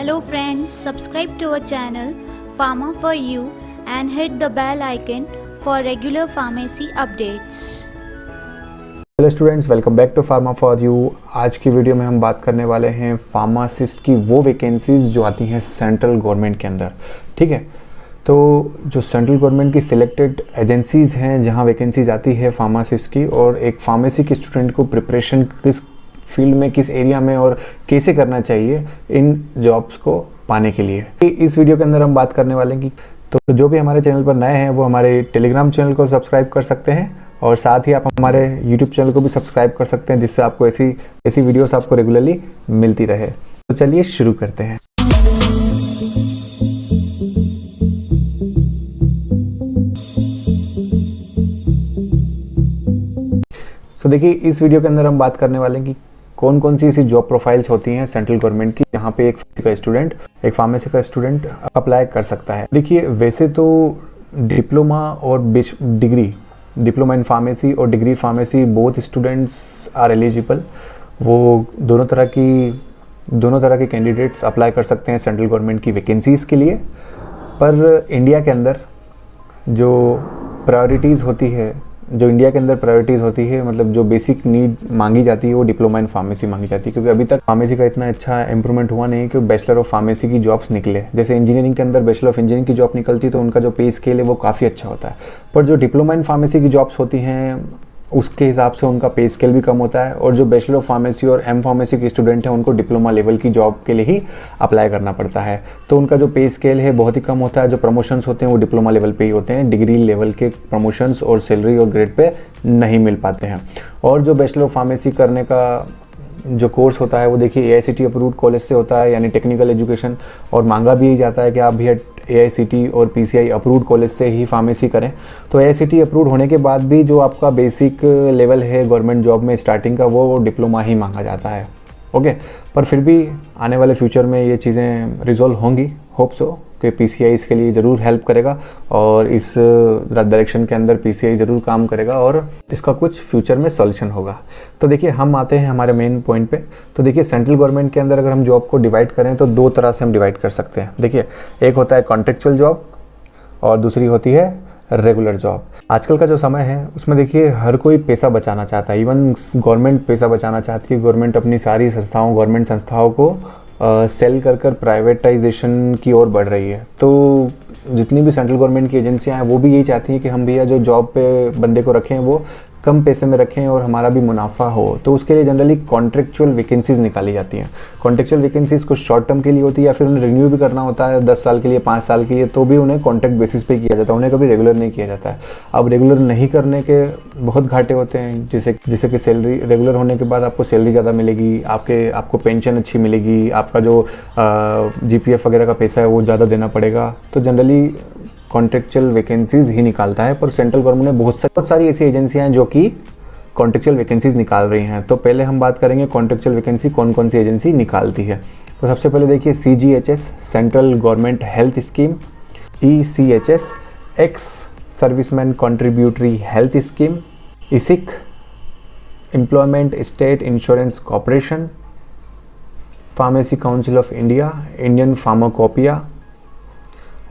Hello friends, subscribe to our channel Pharma for You and hit the bell icon for regular pharmacy updates. Hello students, welcome back to Pharma for you. आज की video में हम बात करने वाले हैं pharmacist की वो वैकेंसीज़ जो आती हैं सेंट्रल गवर्नमेंट के अंदर। ठीक है, तो जो सेंट्रल गवर्नमेंट की सिलेक्टेड एजेंसीज़ हैं जहां वैकेंसीज आती है फार्मासिस्ट की, और एक फार्मेसी के स्टूडेंट को प्रिपरेशन किस फील्ड में, किस एरिया में और कैसे करना चाहिए इन जॉब्स को पाने के लिए, इस वीडियो के अंदर हम बात करने वाले हैं। कि तो जो भी हमारे चैनल पर नए हैं वो हमारे टेलीग्राम चैनल को सब्सक्राइब कर सकते हैं, और साथ ही आप हमारे यूट्यूब चैनल को भी सब्सक्राइब कर सकते हैं, जिससे आपको ऐसी वीडियोस आपको रेगुलरली मिलती रहे। तो चलिए शुरू करते हैं। तो देखिए, इस वीडियो के अंदर हम बात करने वाले हैं कि कौन कौन सी ऐसी जॉब प्रोफाइल्स होती हैं सेंट्रल गवर्नमेंट की जहाँ पे एक फार्मेसी का स्टूडेंट अप्लाई कर सकता है। देखिए, वैसे तो डिप्लोमा और डिप्लोमा इन फार्मेसी और degree pharmacy both students are eligible. वो दोनों तरह के कैंडिडेट्स अप्लाई कर सकते हैं सेंट्रल गवर्नमेंट की वैकेंसीज़ के लिए। पर इंडिया के अंदर जो प्रायोरिटीज़ होती है, मतलब जो बेसिक नीड मांगी जाती है, वो डिप्लोमा इन फार्मेसी मांगी जाती है, क्योंकि अभी तक फार्मेसी का इतना अच्छा इंप्रूवमेंट हुआ नहीं कि बैचलर ऑफ फार्मेसी की जॉब्स निकले। जैसे इंजीनियरिंग के अंदर बैचलर ऑफ इंजीनियरिंग की जॉब निकलती है तो उनका जो पे स्केल है वो काफ़ी अच्छा होता है, पर जो डिप्लोमा इन फार्मेसी की जॉब्स होती हैं उसके हिसाब से उनका पे स्केल भी कम होता है, और जो बैचलर ऑफ फार्मेसी और एम फार्मेसी के स्टूडेंट हैं उनको डिप्लोमा लेवल की जॉब के लिए ही अप्लाई करना पड़ता है। तो उनका जो पे स्केल है बहुत ही कम होता है। जो प्रमोशंस होते हैं वो डिप्लोमा लेवल पे ही होते हैं, डिग्री लेवल के प्रमोशंस और सैलरी और ग्रेड पे नहीं मिल पाते हैं। और जो बैचलर ऑफ फार्मेसी करने का जो कोर्स होता है वो देखिए AICTE अप्रूव्ड कॉलेज से होता है, यानी टेक्निकल एजुकेशन, और मांगा भी यही जाता है कि आप भी AICTE और PCI अप्रूव्ड कॉलेज से ही फार्मेसी करें। तो AICTE अप्रूव्ड होने के बाद भी जो आपका बेसिक लेवल है गवर्नमेंट जॉब में स्टार्टिंग का, वो डिप्लोमा ही मांगा जाता है। ओके, पर फिर भी आने वाले फ्यूचर में ये चीज़ें रिजॉल्व होंगी, होप सो कि PCI इसके लिए ज़रूर हेल्प करेगा, और इस डायरेक्शन के अंदर PCI ज़रूर काम करेगा और इसका कुछ फ्यूचर में सॉल्यूशन होगा। तो देखिए, हम आते हैं हमारे मेन पॉइंट पे। तो देखिए, सेंट्रल गवर्नमेंट के अंदर अगर हम जॉब को डिवाइड करें तो दो तरह से हम डिवाइड कर सकते हैं। देखिए, एक होता है कॉन्ट्रेक्चुअल जॉब और दूसरी होती है रेगुलर जॉब। आजकल का जो समय है उसमें देखिए हर कोई पैसा बचाना चाहता है, इवन गवर्नमेंट पैसा बचाना चाहती है। गवर्नमेंट अपनी सारी गवर्नमेंट संस्थाओं को सेल कर प्राइवेटाइजेशन की ओर बढ़ रही है। तो जितनी भी सेंट्रल गवर्नमेंट की एजेंसियां हैं वो भी यही चाहती हैं कि हम भैया जो जॉब पे बंदे को रखें वो कम पैसे में रखें और हमारा भी मुनाफा हो। तो उसके लिए जनरली कॉन्ट्रेक्चुअल वैकेंसीज निकाली जाती हैं। कॉन्ट्रेक्चुअल वैकेंसीज कुछ शॉर्ट टर्म के लिए होती है, या फिर उन्हें रिन्यू भी करना होता है 10 साल के लिए, 5 साल के लिए, तो भी उन्हें कॉन्ट्रैक्ट बेसिस पे किया जाता है, उन्हें कभी रेगुलर नहीं किया जाता है। अब रेगुलर नहीं करने के बहुत घाटे होते हैं, जैसे कि सैलरी रेगुलर होने के बाद आपको सैलरी ज़्यादा मिलेगी, आपको पेंशन अच्छी मिलेगी, आपका जो GPF वगैरह का पैसा है वो ज़्यादा देना पड़ेगा। तो जनरली कॉन्ट्रेक्चुअल वैकेंसीज ही निकालता है, पर सेंट्रल गवर्नमेंट ने बहुत सारी ऐसी एजेंसियां हैं जो कि कॉन्ट्रेक्चुअल वैकेंसीज निकाल रही हैं। तो पहले हम बात करेंगे कॉन्ट्रेक्चुअल वैकेंसी कौन कौन सी एजेंसी निकालती है। तो सबसे पहले देखिए CGHS central government health scheme, ECHS ex serviceman contributory health scheme, ISIC employment state insurance corporation, pharmacy council of India, Indian pharmacopoeia,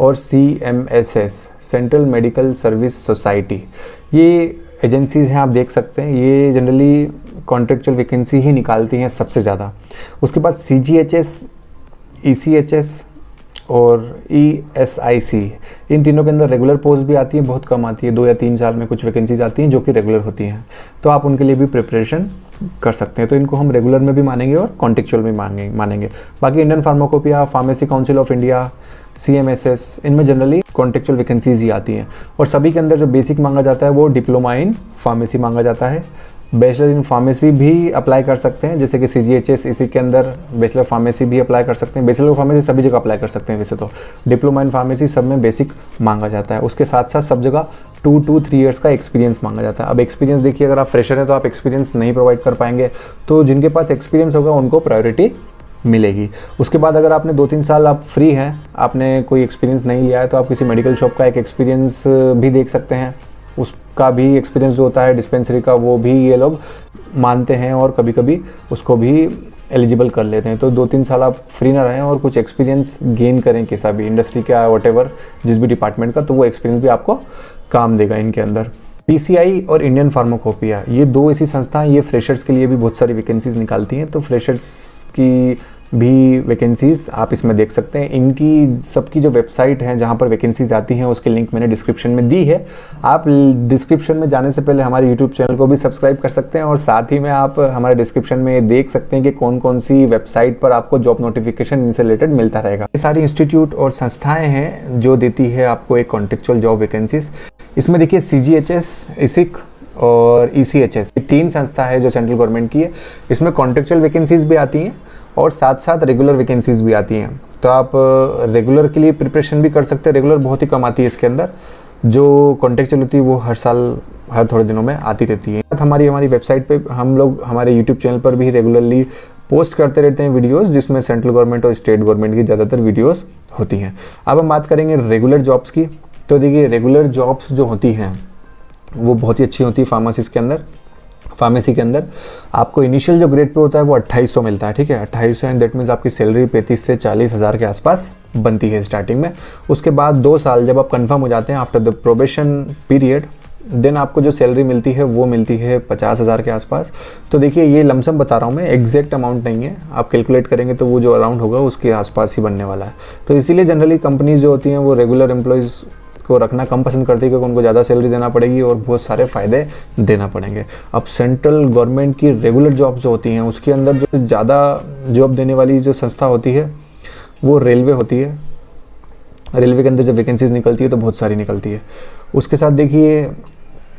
और CMSS central medical service society. ये एजेंसीज़ हैं, आप देख सकते हैं, ये जनरली कॉन्ट्रेक्चुअल वैकेंसी ही निकालती हैं सबसे ज़्यादा। उसके बाद CGHS, ECHS और ESIC, इन तीनों के अंदर रेगुलर पोस्ट भी आती है, बहुत कम आती है, 2 या 3 साल में कुछ वैकेंसीज आती हैं जो कि रेगुलर होती हैं। तो आप उनके लिए भी प्रिपरेशन कर सकते हैं। तो इनको हम रेगुलर में भी मानेंगे और कॉन्ट्रेक्चुअल में मानेंगे। बाकी Indian pharmacopoeia, pharmacy council of India, CMSS, इनमें जनरली कॉन्ट्रेक्चुअल वैकेंसीज ही आती हैं, और सभी के अंदर जो बेसिक मांगा जाता है वो डिप्लोमा इन फार्मेसी मांगा जाता है। बैचलर इन फार्मेसी भी अप्लाई कर सकते हैं, जैसे कि CGHS, इसी के अंदर बैचलर फार्मेसी भी अप्लाई कर सकते हैं। बैचलर फार्मेसी सभी जगह अप्लाई कर सकते हैं, वैसे तो डिप्लोमा इन फार्मेसी सब में बेसिक मांगा जाता है। उसके साथ साथ सब जगह 2 to 3 ईयर्स का एक्सपीरियंस मांगा जाता है। अब एक्सपीरियंस देखिए, अगर आप फ्रेशर हैं तो आप एक्सपीरियंस नहीं प्रोवाइड कर पाएंगे, तो जिनके पास एक्सपीरियंस होगा उनको प्रायोरिटी मिलेगी। उसके बाद अगर आपने 2-3 साल आप फ्री हैं, आपने कोई एक्सपीरियंस नहीं लिया है, तो आप किसी मेडिकल शॉप का एक एक्सपीरियंस भी देख सकते हैं। उसका भी एक्सपीरियंस जो होता है डिस्पेंसरी का, वो भी ये लोग मानते हैं और कभी कभी उसको भी एलिजिबल कर लेते हैं। तो 2-3 साल आप फ्री ना रहें और कुछ एक्सपीरियंस गेन करें कैसा भी इंडस्ट्री का, वॉटेवर जिस भी डिपार्टमेंट का, तो वो एक्सपीरियंस भी आपको काम देगा इनके अंदर। PCI और इंडियन फार्माकोपिया, ये 2 ऐसी संस्थाएं, ये फ्रेशर्स के लिए भी बहुत सारी वैकेंसीज निकालती हैं। तो फ्रेशर्स की भी वैकेंसीज आप इसमें देख सकते हैं। इनकी सबकी जो वेबसाइट है जहाँ पर वैकेंसीज आती हैं उसकी लिंक मैंने डिस्क्रिप्शन में दी है। आप डिस्क्रिप्शन में जाने से पहले हमारे यूट्यूब चैनल को भी सब्सक्राइब कर सकते हैं और साथ ही में आप हमारे डिस्क्रिप्शन में देख सकते हैं कि कौन कौन सी वेबसाइट पर आपको जॉब नोटिफिकेशन इनसे रिलेटेड मिलता रहेगा। ये सारी इंस्टीट्यूट और संस्थाएँ हैं जो देती है आपको एक कॉन्टेक्चुअल जॉब वैकेंसीज। इसमें देखिए CGHS, इसिक और ECHS, ये 3 संस्था है जो सेंट्रल गवर्नमेंट की है। इसमें कॉन्ट्रेक्चुअल वैकेंसीज भी आती हैं और साथ साथ रेगुलर वैकेंसीज भी आती हैं। तो आप रेगुलर के लिए प्रिपरेशन भी कर सकते हैं। रेगुलर बहुत ही कम आती है इसके अंदर, जो कॉन्ट्रेक्चुअल होती है वो हर साल, हर थोड़े दिनों में आती रहती है। हमारी वेबसाइट पे हम लोग हमारे यूट्यूब चैनल पर भी रेगुलरली पोस्ट करते रहते हैं वीडियोस, जिसमें सेंट्रल गवर्नमेंट और स्टेट गवर्नमेंट की ज़्यादातर वीडियोस होती हैं। अब हम बात करेंगे रेगुलर जॉब्स की। तो देखिए रेगुलर जॉब्स जो होती हैं वो बहुत ही अच्छी होती है फार्मेसी के अंदर। आपको इनिशियल जो ग्रेड पे होता है वो 2800 मिलता है, ठीक है, 2800, एंड दैट मीन्स आपकी सैलरी 35 से 40 हज़ार के आसपास बनती है स्टार्टिंग में। उसके बाद 2 साल जब आप कंफर्म हो जाते हैं after the probation period, then आपको जो सैलरी मिलती है वो मिलती है 50 हज़ार के आसपास। तो देखिए ये लमसम बता रहा हूँ मैं, एग्जैक्ट अमाउंट नहीं है, आप कैलकुलेट करेंगे तो वो जो अराउंड होगा उसके आसपास ही बनने वाला है। तो इसीलिए जनरली कंपनीज जो होती हैं वो रेगुलर एम्प्लॉयज़ को रखना कम पसंद करती है, क्योंकि उनको ज़्यादा सैलरी देना पड़ेगी और बहुत सारे फ़ायदे देना पड़ेंगे। अब सेंट्रल गवर्नमेंट की रेगुलर जॉब्स जो होती हैं उसके अंदर जो ज़्यादा जॉब देने वाली जो संस्था होती है वो रेलवे होती है। रेलवे के अंदर जब वैकेंसीज निकलती है तो बहुत सारी निकलती है। उसके साथ देखिए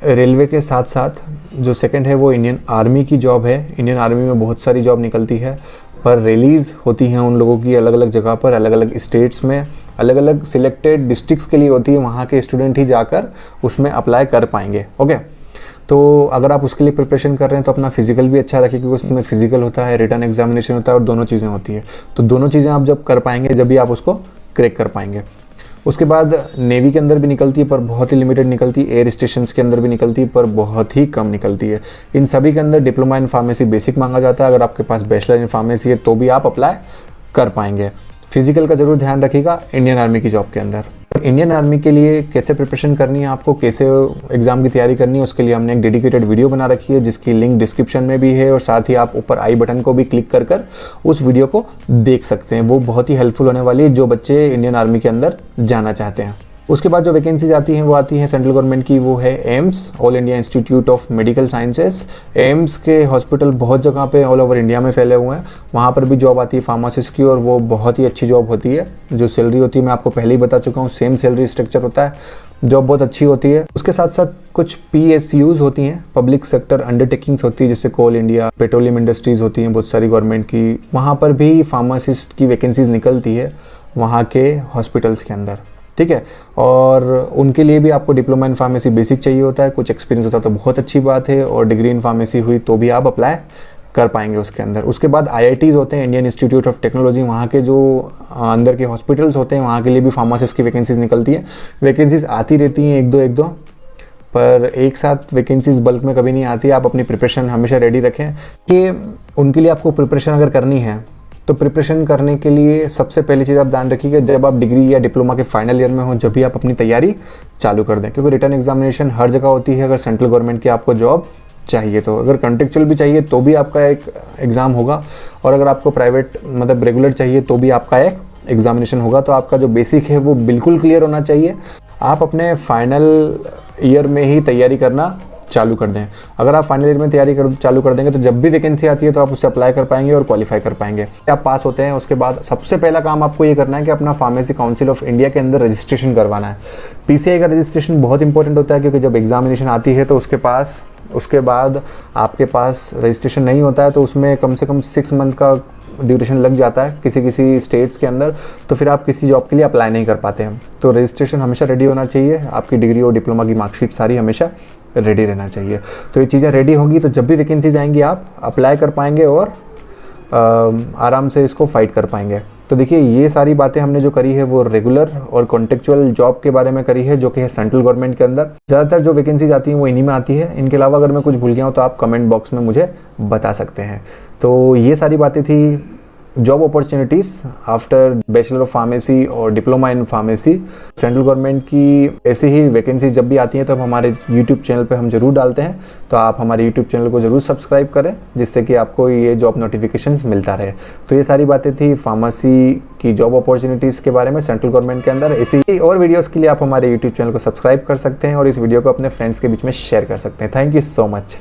रेलवे के साथ साथ जो सेकंड है वो इंडियन आर्मी की जॉब है। इंडियन आर्मी में बहुत सारी जॉब निकलती है, पर रिलीज़ होती हैं उन लोगों की अलग अलग जगह पर, अलग अलग स्टेट्स में, अलग अलग सिलेक्टेड डिस्ट्रिक्ट्स के लिए होती है। वहाँ के स्टूडेंट ही जाकर उसमें अप्लाई कर पाएंगे। ओके, तो अगर आप उसके लिए प्रिपरेशन कर रहे हैं तो अपना फिजिकल भी अच्छा रखिए, क्योंकि उसमें फिजिकल होता है, रिटन एग्जामिनेशन होता है और दोनों चीज़ें होती है। तो दोनों चीज़ें आप जब कर पाएंगे जब भी आप उसको क्रैक कर पाएंगे। उसके बाद नेवी के अंदर भी निकलती है पर बहुत ही लिमिटेड निकलती है, एयर स्टेशंस के अंदर भी निकलती है पर बहुत ही कम निकलती है। इन सभी के अंदर डिप्लोमा इन फार्मेसी बेसिक मांगा जाता है। अगर आपके पास बैचलर इन फार्मेसी है तो भी आप अप्लाई कर पाएंगे। फिजिकल का जरूर ध्यान रखिएगा इंडियन आर्मी की जॉब के अंदर। इंडियन आर्मी के लिए कैसे प्रिपरेशन करनी है, आपको कैसे एग्जाम की तैयारी करनी है, उसके लिए हमने एक डेडिकेटेड वीडियो बना रखी है जिसकी लिंक डिस्क्रिप्शन में भी है, और साथ ही आप ऊपर आई बटन को भी क्लिक कर कर उस वीडियो को देख सकते हैं। वो बहुत ही हेल्पफुल होने वाली है जो बच्चे इंडियन आर्मी के अंदर जाना चाहते हैं। उसके बाद जो वैकेंसीज आती हैं वो आती हैं सेंट्रल गवर्नमेंट की, वो है AIIMS, all India institute of medical sciences. AIIMS के हॉस्पिटल बहुत जगह पे ऑल ओवर इंडिया में फैले हुए हैं, वहाँ पर भी जॉब आती है फार्मासिस्ट की, और वो बहुत ही अच्छी जॉब होती है। जो सैलरी होती है मैं आपको पहले ही बता चुका हूँ, सेम सैलरी स्ट्रक्चर होता है, जॉब बहुत अच्छी होती है। उसके साथ साथ कुछ PSUs होती हैं, पब्लिक सेक्टर अंडरटेकिंग्स होती है, जैसे कोल इंडिया, पेट्रोलियम इंडस्ट्रीज होती हैं बहुत सारी गवर्नमेंट की, वहाँ पर भी फार्मासिस्ट की वैकेंसीज निकलती है वहाँ के हॉस्पिटल्स के अंदर, ठीक है। और उनके लिए भी आपको डिप्लोमा इन फार्मेसी बेसिक चाहिए होता है, कुछ एक्सपीरियंस होता है तो बहुत अच्छी बात है, और डिग्री इन फार्मेसी हुई तो भी आप अप्लाई कर पाएंगे उसके अंदर। उसके बाद IITs होते हैं, इंडियन इंस्टीट्यूट ऑफ टेक्नोलॉजी, वहाँ के जो अंदर के हॉस्पिटल्स होते हैं वहाँ के लिए भी फार्मासिस्ट की वैकेंसीज निकलती है। वैकेंसीज आती रहती हैं एक दो, पर एक साथ वैकेंसीज बल्क में कभी नहीं आती। आप अपनी प्रिपरेशन हमेशा रेडी रखें कि उनके लिए आपको प्रिपरेशन अगर करनी है तो प्रिपरेशन करने के लिए सबसे पहली चीज़ आप ध्यान रखिए, जब आप डिग्री या डिप्लोमा के फाइनल ईयर में हो जब भी आप अपनी तैयारी चालू कर दें, क्योंकि रिटर्न एग्जामिनेशन हर जगह होती है। अगर सेंट्रल गवर्नमेंट की आपको जॉब चाहिए तो, अगर कॉन्ट्रेक्चुअल भी चाहिए तो भी आपका एक एग्ज़ाम होगा, और अगर आपको प्राइवेट मतलब रेगुलर चाहिए तो भी आपका एक एग्जामिनेशन होगा। तो आपका जो बेसिक है वो बिल्कुल क्लियर होना चाहिए। आप अपने फाइनल ईयर में ही तैयारी करना चालू कर दें। अगर आप फाइनल ईयर में तैयारी चालू कर देंगे तो जब भी वैकेंसी आती है तो आप उससे अप्लाई कर पाएंगे और क्वालिफाई कर पाएंगे। आप पास होते हैं उसके बाद सबसे पहला काम आपको ये करना है कि अपना फार्मेसी काउंसिल ऑफ इंडिया के अंदर रजिस्ट्रेशन करवाना है। PCI का रजिस्ट्रेशन बहुत इंपॉर्टेंट होता है, क्योंकि जब एग्जामिनेशन आती है तो उसके बाद आपके पास रजिस्ट्रेशन नहीं होता है तो उसमें कम से कम 6 मंथ का ड्यूरेशन लग जाता है किसी स्टेट्स के अंदर, तो फिर आप किसी जॉब के लिए अप्लाई नहीं कर पाते हैं। तो रजिस्ट्रेशन हमेशा रेडी होना चाहिए, आपकी डिग्री और डिप्लोमा की मार्कशीट सारी हमेशा रेडी रहना चाहिए। तो ये चीज़ें रेडी होंगी तो जब भी वैकेंसीज आएंगी आप अप्लाई कर पाएंगे और आराम से इसको फाइट कर पाएंगे। तो देखिए ये सारी बातें हमने जो करी है वो रेगुलर और कॉन्टेक्चुअल जॉब के बारे में करी है, जो कि है सेंट्रल गवर्नमेंट के अंदर। ज़्यादातर जो वैकेंसीज आती हैं वो इन्हीं में आती है। इनके अलावा अगर मैं कुछ भूल गया हूँ तो आप कमेंट बॉक्स में मुझे बता सकते हैं। तो ये सारी बातें थी job opportunities after bachelor of pharmacy और diploma in pharmacy. Central government की ऐसी ही वैकेंसी जब भी आती हैं तो हम हमारे यूट्यूब चैनल पे हम ज़रूर डालते हैं। तो आप हमारे यूट्यूब चैनल को ज़रूर सब्सक्राइब करें, जिससे कि आपको ये जॉब नोटिफिकेशंस मिलता रहे। तो ये सारी बातें थी फार्मेसी की जॉब अपॉर्चुनिटीज़ के बारे में सेंट्रल गवर्नमेंट के अंदर। ऐसी ही और वीडियोज़ के लिए आप हमारे यूट्यूब चैनल को सब्सक्राइब कर सकते हैं और इस वीडियो को अपने फ्रेंड्स के बीच में शेयर कर सकते हैं। Thank you so much.